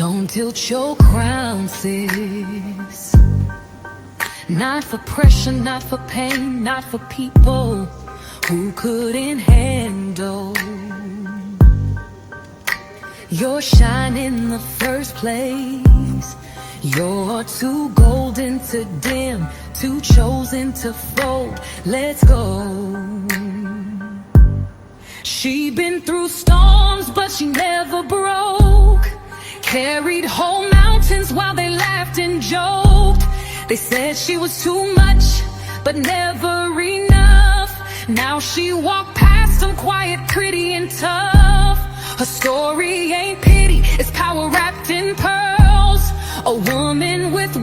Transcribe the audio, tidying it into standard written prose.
Don't tilt your crown, sis. Not for pressure, not for pain, not for people who couldn't handle your shine in the first place. You're too golden to dim, too chosen to fold. Let's go. She been through storms, but she never broke. Carried whole mountains while they laughed and joked. They said she was too much, but never enough. Now she walked past them quiet, pretty and tough. Her story ain't pity, it's power wrapped in pearls. A woman with